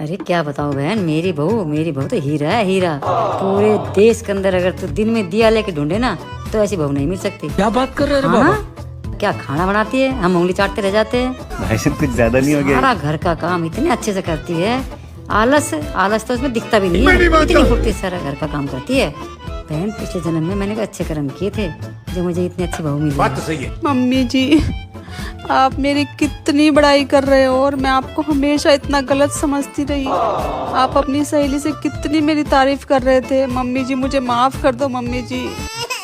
अरे क्या बताओ बहन, मेरी बहू तो हीरा है, हीरा। पूरे देश के अंदर अगर तू दिन में दिया लेके ढूंढे ना तो ऐसी बहू नहीं मिल सकती। क्या बात कर रहे हैं बाबा? क्या खाना बनाती है, हम उंगली चाटते रह जाते हैं। भाई साहब कुछ ज्यादा नहीं हो गया? सारा घर का काम इतने अच्छे से करती है। आलस तो उसमें दिखता भी नहीं है, इतनी फुर्ती सारा घर का काम करती है। बहन पिछले जन्म में मैंने कोई अच्छे कर्म किए थे जो मुझे इतनी अच्छी बहू मिली। बात तो सही है। मम्मी जी, आप मेरी कितनी बड़ाई कर रहे हो और मैं आपको हमेशा इतना गलत समझती रही। आप अपनी सहेली से कितनी मेरी तारीफ कर रहे थे। मम्मी जी मुझे माफ कर दो। मम्मी जी,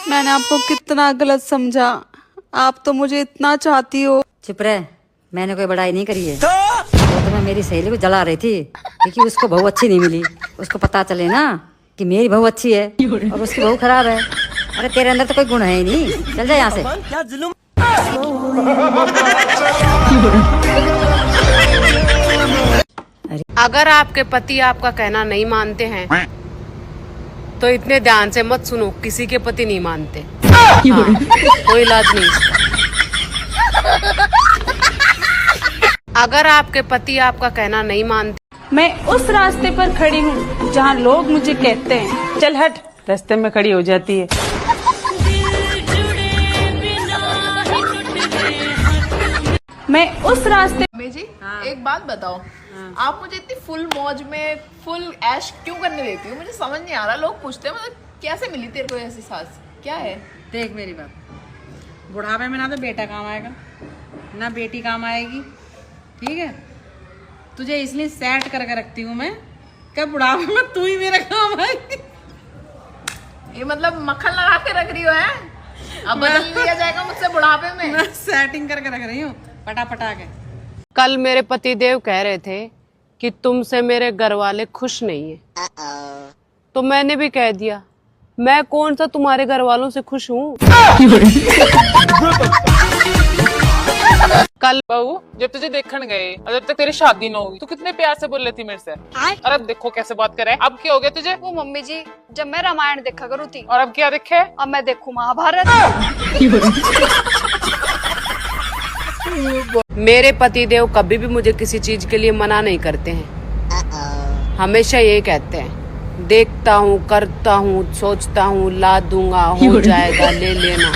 मैंने आपको कितना गलत समझा। आप तो मुझे इतना चाहती हो। चुप रह, मैंने कोई बड़ाई नहीं करी है। तो मैं मेरी सहेली को जला रही थी क्योंकि उसको बहू अच्छी नहीं मिली। उसको पता चले ना कि मेरी बहू अच्छी है और उसकी बहू खराब है। अरे तेरे अंदर तो कोई गुण है ही नहीं, चल जा यहाँ से। क्या जुल्म। अगर आपके पति आपका कहना नहीं मानते हैं तो इतने ध्यान से मत सुनो, किसी के पति नहीं मानते। कोई इलाज नहीं इसका। अगर आपके पति आपका कहना नहीं मानते, मैं उस रास्ते पर खड़ी हूँ जहाँ लोग मुझे कहते हैं चल हट, रास्ते में खड़ी हो जाती है। मैं उस रास्ते मम्मी जी एक बात बताओ, आप मुझे इतनी फुल मौज में फुल ऐश क्यों करने देती हो? मुझे समझ नहीं आ रहा। लोग पूछते हैं मतलब कैसे मिली तेरे को ऐसी सास, क्या है? देख मेरी बात, बुढ़ापे में ना तो बेटा काम आएगा ना बेटी काम आएगी, ठीक है? तुझे इसलिए सेट करके रखती हूँ मैं क्या बुढ़ापे में तू ही मेरा काम आएगी। ये मतलब मक्खन लगा के रख रही हो है? अब बदल लिया जाएगा मुझसे बुढ़ापे में? मैं सेटिंग करके रख रही हूँ पटा के। कल मेरे पतिदेव कह रहे थे कि तुमसे मेरे घर वाले खुश नहीं है, तो मैंने भी कह दिया मैं कौन सा तुम्हारे घर वालों से खुश हूँ। कल बहू जब तुझे देखने गए और जब तक तेरी शादी न होगी तो कितने प्यार से बोल रही थी मेरे से। और अब देखो कैसे बात करे। अब क्या हो गया तुझे? वो मम्मी जी, जब मैं रामायण देखा करूँ थी और अब क्या देखे? अब मैं देखूं महाभारत। मेरे पतिदेव कभी भी मुझे किसी चीज के लिए मना नहीं करते हैं। हमेशा ये कहते हैं देखता हूँ, करता हूँ, सोचता हूँ, ला दूंगा, हो जाएगा, ले लेना।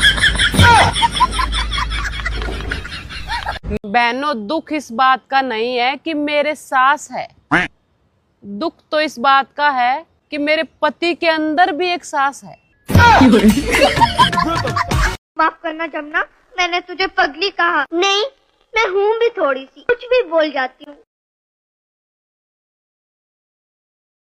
बहनों, दुख इस बात का नहीं है कि मेरे सास है, दुख तो इस बात का है कि मेरे पति के अंदर भी एक सास है। माफ करना जमुना, मैंने तुझे पगली कहा नहीं, मैं हूँ भी थोड़ी सी, कुछ भी बोल जाती हूँ।